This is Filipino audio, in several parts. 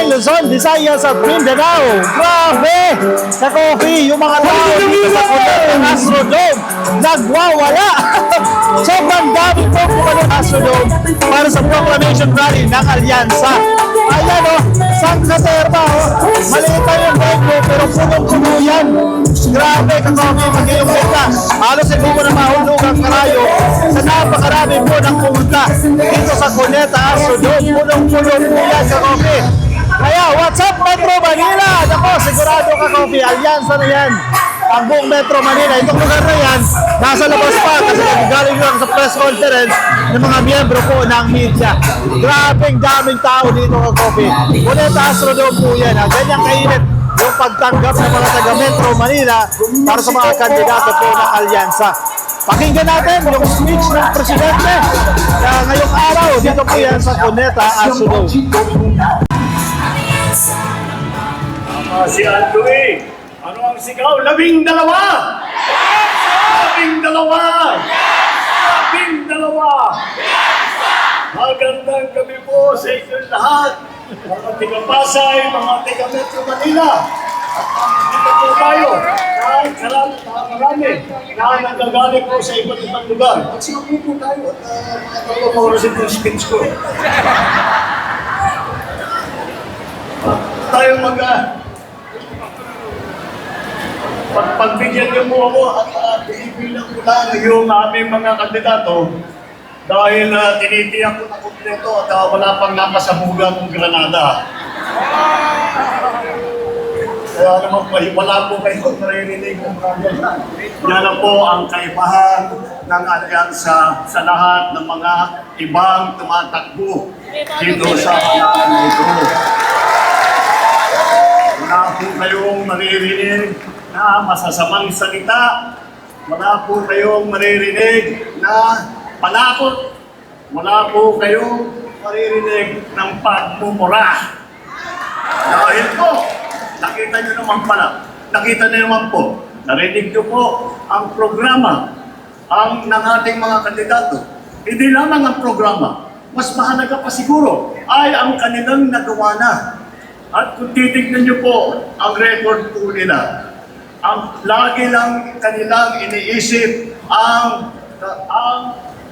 Luzon, Visayas at Mindanao. Grabe! Sa coffee, yung mga tao dito sa Cuneta Astrodome, nagwawala! Sobrang dami po ng Astrodome para sa proclamation rally ng Alyansa. Ayan o, San Caterva o, maliit lang yung venue pero punong-puno yan. Grabe ka-coffee, magiging benta. Halos hindi mo na mahulog ang karayo sa napakarami po ng pumunta dito sa Cuneta Astrodome. Punong-puno po yan ka-coffee. Kaya, what's up Metro Manila? Ako, sigurado ka-coffee, Alyansa na yan. Ang buong Metro Manila, itong lugar na yan, nasa labas pa kasi galing lang sa press conference ng mga miyembro po ng media. Grabing daming tao dito ka-coffee. Cuneta Astrodome po yan. Ganyang kainit yung pagtanggap ng mga taga Metro Manila para sa mga kandidato po ng Alyansa. Pakinggan natin yung speech ng Presidente ngayong araw dito po yan sa Cuneta Astrodome. Si Andoy, ano ang sigaw? 12! 12! 12! Magandang gabi po sa inyong lahat, mga taga-Pasay, mga taga-Metro Manila. Dito po tayo, marami na nagagaling po sa iba't ibang lugar. At sinupo po tayo at makakapapawarasin yung speech ko. Tayo pagbigyan niyo po ako at pinipilang ko lang yung aming mga kandidato dahil tinitiyak ko na kumpleto at wala pang napasabugan ng Granada. Kaya naman wala po kayo naririnig ng problem. Yan na po ang kaibahan ng Alyansa sa lahat ng mga ibang tumatakbo dito sa panahon nito. Wala po kayong maririnig na masasamang salita. Wala po kayong maririnig na panakot. Wala po kayong maririnig ng pagmumura. Dahil po, nakita nyo naman pala, nakita nyo naman po, narinig nyo po ang programa ng ating mga kandidato. Hindi lamang ang programa, mas mahalaga pa siguro ay ang kanilang nagawa na. At kung titignan nyo po ang record po nila, ang lagi lang kanilang iniisip ang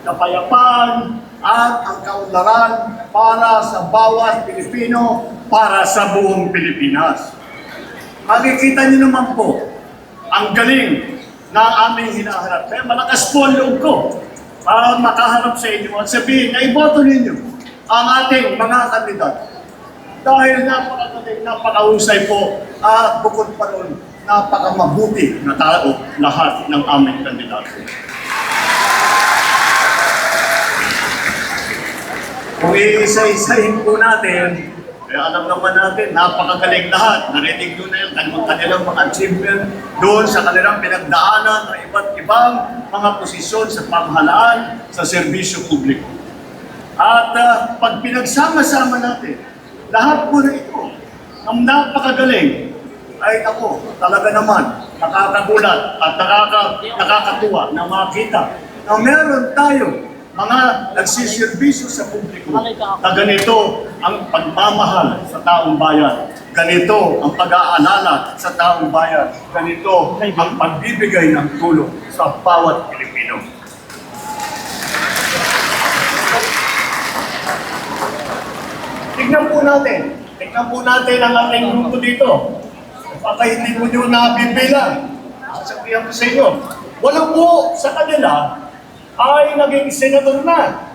kapayapaan at ang kaunlaran para sa bawat Pilipino, para sa buong Pilipinas. Makikita niyo naman po ang galing na aming hinaharap. Kaya malakas po ang loob ko para makaharap sa inyo at sabihin na iboto ninyo ang ating mga kandidato. Dahil napakagaling, napakahusay po at bukod pa ron, napakamabuti na tao lahat ng aming kandidato. Kung iisa-isahin po natin, kaya alam naman natin, napakagaling lahat. Narinig nyo na yung kanilang mga achievement doon sa kanilang pinagdaanan ng iba't ibang mga posisyon sa pamahalaan, sa serbisyo publiko. At pag pinagsama-sama natin, lahat po na ito, ang napakagaling, ay ako, talaga naman, nakakagulat at nakakatuwa na makita na meron tayo mga nagsiservisyo sa publiko na ganito ang pagmamahal sa taong bayan, ganito ang pag-aalala sa taong bayan, ganito ang pagbibigay ng tulong sa bawat Pilipino. Tignan po natin ang ating grupo dito. Baka hindi mo nyo nabibilang. Sasabihan ko sa inyo, wala po sa kanila ay naging senador na.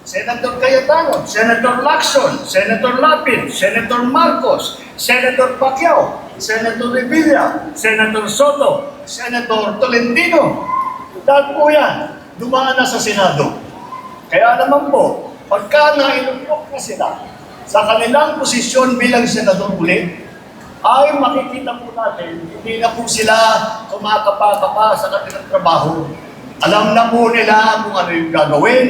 Senator Cayetano, Senator Lacson, Senator Lapid, Senator Marcos, Senator Pacquiao, Senator Revilla, Senator Soto, Senator Tolentino. Dahil po yan, dumaan na sa Senado. Kaya naman po, pagka nainupok na sila sa kanilang posisyon bilang senador ulit, ay makikita po natin, hindi na po sila kumakapa-kapa sa kanilang trabaho. Alam na po nila kung ano yung gagawin,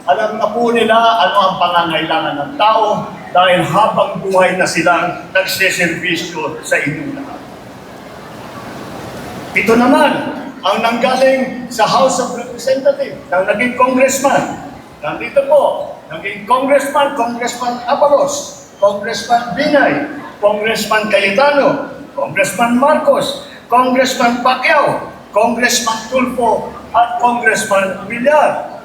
alam na po nila ano ang pangangailangan ng tao dahil habang buhay na silang nagsiservisyo sa inyong lahat. Ito naman ang nanggaling sa House of Representatives, ng naging congressman. Nandito po, naging congressman, Congressman Abalos, Congressman Binay, Congressman Cayetano, Congressman Marcos, Congressman Pacquiao, Congressman Tulfo, at Congressman Villar.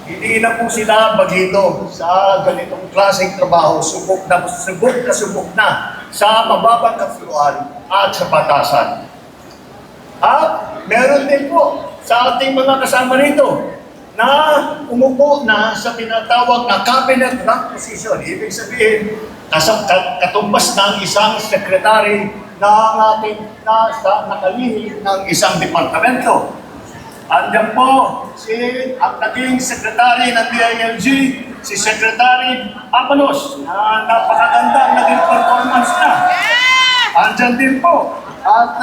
Hindi na po sila bagito sa ganitong klaseng trabaho, subok na sa mababang katuluan at sa batasan. At meron din po sa ating mga kasama rito na umupo na sa tinatawag na cabinet rank position. Ibig sabihin, katumbas ng isang sekretary ng ating nakalihim ng isang departamento. Andiyan po ang naging sekretary ng DILG, si Secretary Abalos, na napakaganda naging performance na. Andiyan din po at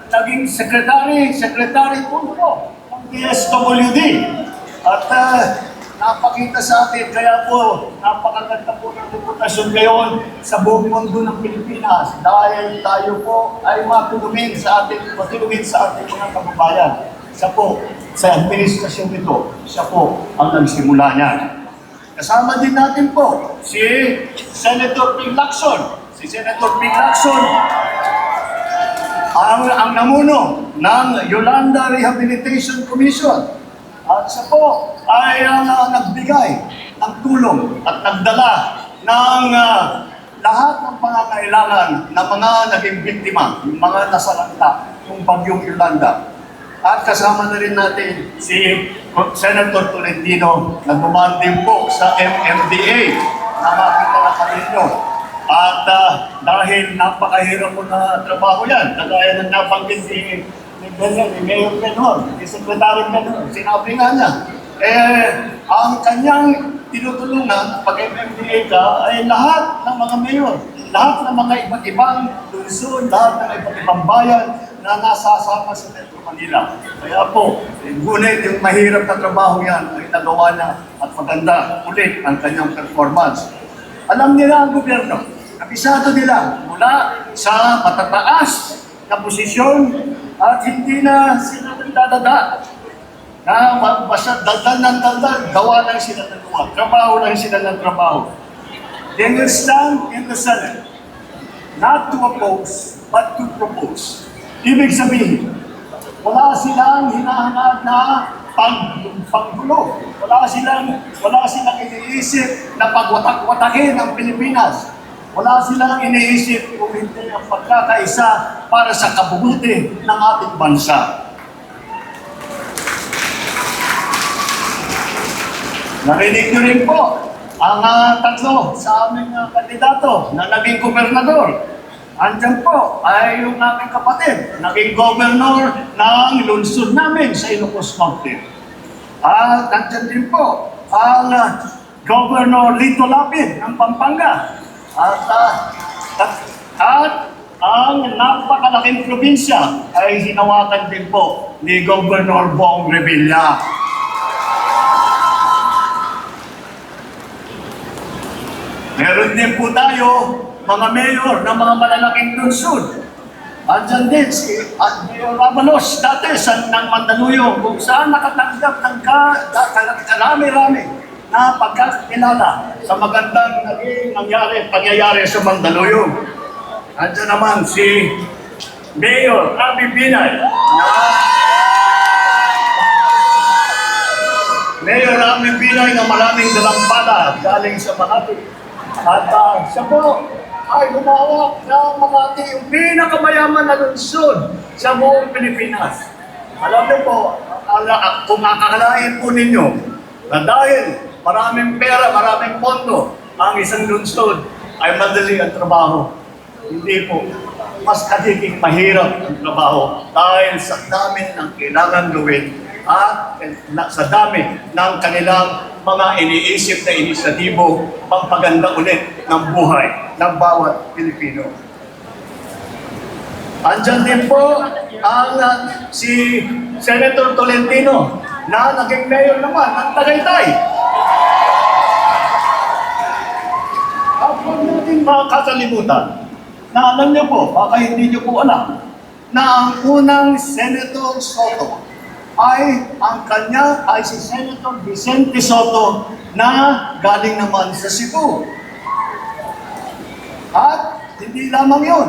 naging secretary po ng DSWD. At napakita sa atin, kaya po napakaganda po ng reputasyon ngayon sa buong mundo ng Pilipinas dahil tayo po ay matulungin sa ating mga kababayan. Siya po, sa administrasyon nito, siya po ang nagsimula niyan. Kasama din natin po si Senator Ping Lacson. Si Senator Ping Lacson ang namuno ng Yolanda Rehabilitation Commission. At siya po ay nagbigay ng tulong at nagdala ng lahat ng pangangailangan ng mga naging biktima, yung mga nasalanta, yung bagyong Yolanda. At kasama na rin natin si Senator Tolentino na dumaan din po sa MMDA na makita na kanino. At dahil napakahirap po na trabaho yan, kagaya ng nabanggit ni Mayor Benhor, ni Secretary Benhor, sinabi nga niya, ang kanyang tinutulungan pag MMDA ka ay lahat ng mga mayor, lahat ng mga iba't ibang lungsod, lahat ng iba't ibang bayan na nasasama sa Metro Manila. Kaya po, ngunit yung mahirap na trabaho yan ay nagawa na at maganda ulit ang kanyang performance. Alam nila ang gobyerno, kabisado nila mula sa matataas na posisyon at hindi na sila nagdadada na basta daldal ng daldal, gawa lang sila ng gawa, trabaho lang sila ng trabaho. They will stand in the Senate, not to oppose, but to propose. Ibig sabihin, wala silang hinahangad na paggulo. Wala silang iniisip na pagwatak-watakin ang Pilipinas. Wala silang iniisip kung hindi ang pagkakaisa para sa kabubuti ng ating bansa. Narinig nyo rin po ang tatlo sa aming kandidato na naging gobernador. Andyan po ay yung aming kapatid, naging gobernador ng lungsod namin sa Ilocos Norte. At andyan din po ang Governor Lito Lapid ng Pampanga. At ang napakalaking probinsya ay hinawakan din po ni Governor Bong Revilla. Meron din po tayo mga mayor ng mga malalaking lungsod. Andyan din si Mayor Abalos dati ng Mandaluyong kung saan nakatanggap ng karami-rami na pagkakilala sa magandang pangyayari sa Mandaluyong. Andyan naman si Mayor Abby Binay na maraming dalampala galing sa Makati. At siya po ay gumawa ng Makati, yung pinakamayaman na lungsod sa buong Pilipinas. Alam niyo po, kung akakalain po ninyo na dahil maraming pera, maraming pondo, ang isang lungsod ay madali ang trabaho. Hindi po. Mas nagiging mahirap ang trabaho dahil sa dami ng kailangan gawin at sa dami ng kanilang mga iniisip na inisyatibo pagpaganda ulit ng buhay ng bawat Pilipino. Andyan din po ang si Senator Tolentino na naging mayor naman ng Tagaytay. At huwag natin makakalimutan na alam niyo po, baka hindi niyo po alam, na ang unang Senator Soto ay si Senator Vicente Soto na galing naman sa Cebu. At hindi lamang yun,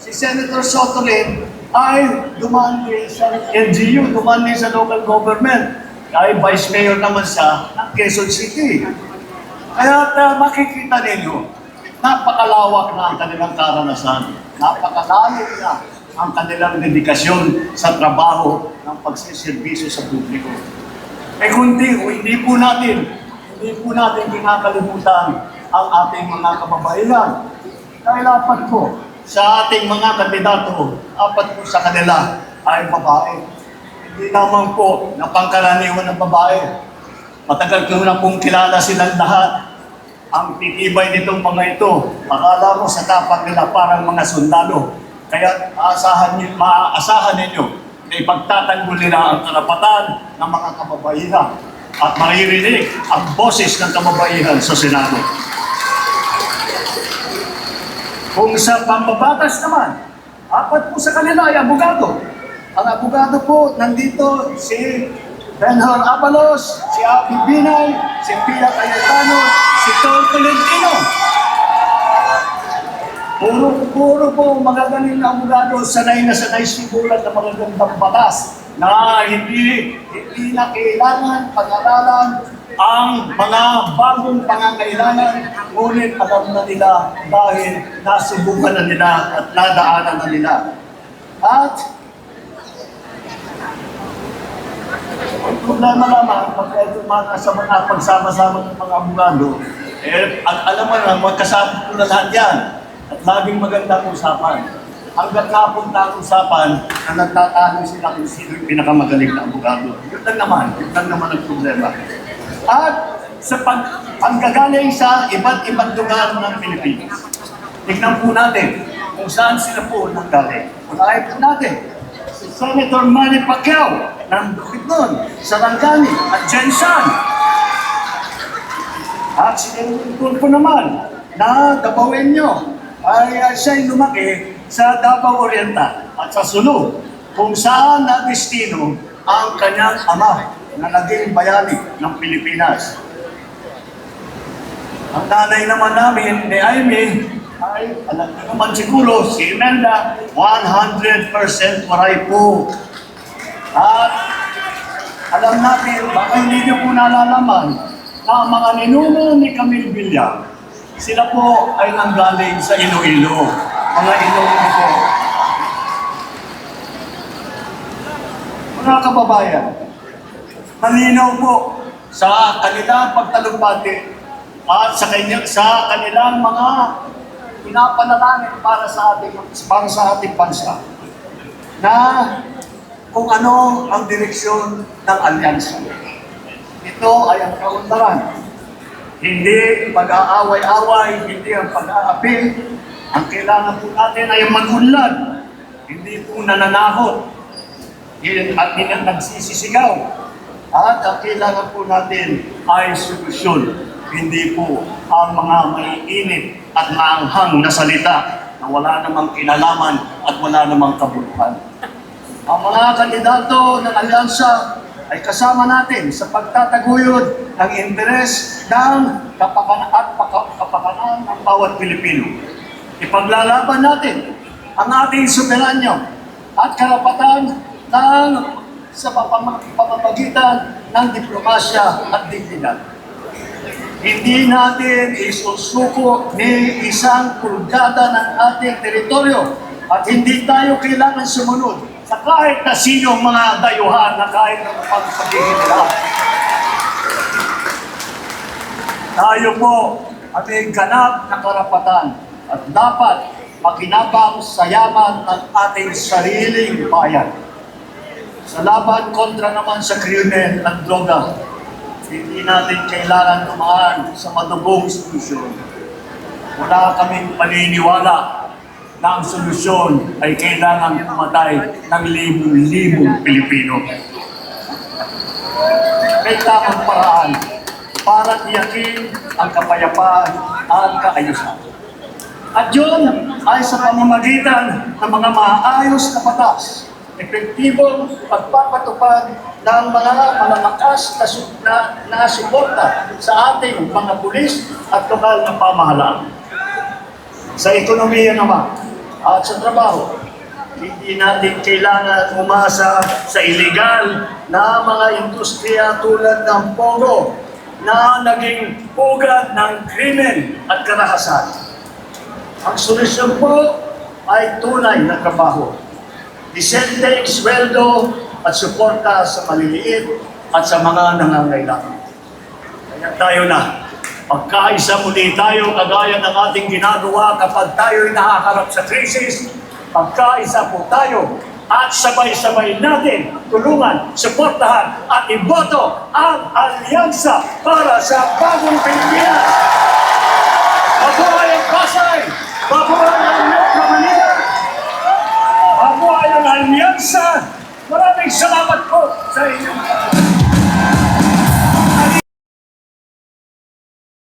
si Senator Soto rin ay dumaan din sa LGU, dumaan din sa local government. Ay Vice Mayor naman siya ng Quezon City. Kaya makikita ninyo, napakalawak na ang kanilang karanasan, napakalalo na ang kanilang dedikasyon sa trabaho ng pagsiservisyo sa publiko. Eh kundi, hindi po natin kinakalimutan ang ating mga kababaihan. Dahil apat po sa ating mga kandidato, apat po sa kanila ay babae. Hindi naman po na pangkaraniwan ng babae. Matagal ko na pong kilala silang lahat. Ang titibay nitong mga ito, akala mo sa tapat nila parang mga sundalo. Kaya maaasahan ninyo na ipagtatanggol nila ang karapatan ng mga kababaihan at maririnig ang boses ng kababaihan sa Senado. Kung sa pambabatas naman, apat po sa kanila ay abogado. Ang abogado po, nandito si Benhur Abalos, si Abby Binay, si Pia Cayetano, si Tom Tolentino. Puro po magagaling na abogado, sanay na sanay simulan ng magagandang batas na hindi na kailangan pag-aralan ang mga bagong pangangailangan, ngunit alam na nila dahil nasubukan na nila at nadaanan na nila. At ang problema lamang, pagka sa mga pagsama-sama ng mga abogado, alam mo na, magkasama po na lahat yan. At laging magandang usapan. Hanggang napunta ang usapan na nagtatalo sila kung sino yung pinakamagaling na abogado. Yun lang naman ang problema. At sa panggagaling sa iba't ibang lugar ng Pilipinas, tignan po natin kung saan sila po nanggaling. Unahin po natin, si Senator Manny Pacquiao ng Bukidnon, Sarangani at Jensan. At si Senator po naman na Dabawenyo ay siya'y lumaki sa Davao Oriental at sa Sulu, kung saan na-destino ang kanyang ama na naging bayani ng Pilipinas. Ang nanay naman namin ni Aimee ay, alam niyo naman siguro, si Imelda, 100% waray po. At alam natin, baka hindi niyo po nalalaman na ang mga ninuno ni Camille Villar, sila po ay nanggaling sa Iloilo. Mga Iloilo po. Mga kababayan, malinaw po sa kanilang pagtalumpati at sa kanilang mga pinapanalangin para sa ating bansa na kung ano ang direksyon ng alyansa. Ito ay ang kauntaran. Hindi pag-aaway-away, hindi ang pag-aapil. Ang kailangan po natin ay magunlad. Hindi po nananakot at hindi nagsisisigaw. At ang kailangan po natin ay solusyon. Hindi po ang mga maiinit at maanghang na salita na wala namang kinalaman at wala namang kabuluhan. Ang mga kandidato ng alyansa ay kasama natin sa pagtataguyod ng interes ng kapakanan ng bawat Pilipino. Ipaglalaban natin ang ating soberanyo at karapatan sa pamamagitan ng diplomasya at dignidad. Hindi natin isusuko ni isang pulgada ng ating teritoryo at hindi tayo kailangan sumunod sa kahit na sinong mga dayuhan na kahit na pagpagiging nila. Tayo po ay may ganap na karapatan at dapat makinabang sa yaman ng ating sariling bayan. Sa laban kontra naman sa krimen at droga, hindi natin kailangan tumaan sa madugong solusyon. Wala kaming paniniwala na ang solusyon ay kailangan pumatay ng libong-libong Pilipino. May tamang paraan para tiyakin ang kapayapaan at kaayusan. At yun ay sa pamamagitan ng mga maayos na batas epektibong pagpapatupad ng mga malalakas na suporta sa ating mga pulis at lokal na pamahalaan. Sa ekonomiya naman at sa trabaho, hindi natin kailangan umasa sa iligal na mga industriya tulad ng pogo na naging pugad ng krimen at karahasan. Ang solusyon po ay tunay na trabaho, disenteng sweldo at suporta sa maliliit at sa mga nangangailangan. Kaya tayo na, pagkaisa muli tayo kagaya ng ating ginagawa kapag tayo'y nakaharap sa krisis, pagkaisa po tayo at sabay-sabay natin tulungan, suportahan at iboto ang alyansa para sa bagong Pilipinas. Mabuhay ang Pasay! Mabuhay ang Metro Manila! Mabuhay ang alyansa! Maraming salamat po sa inyo.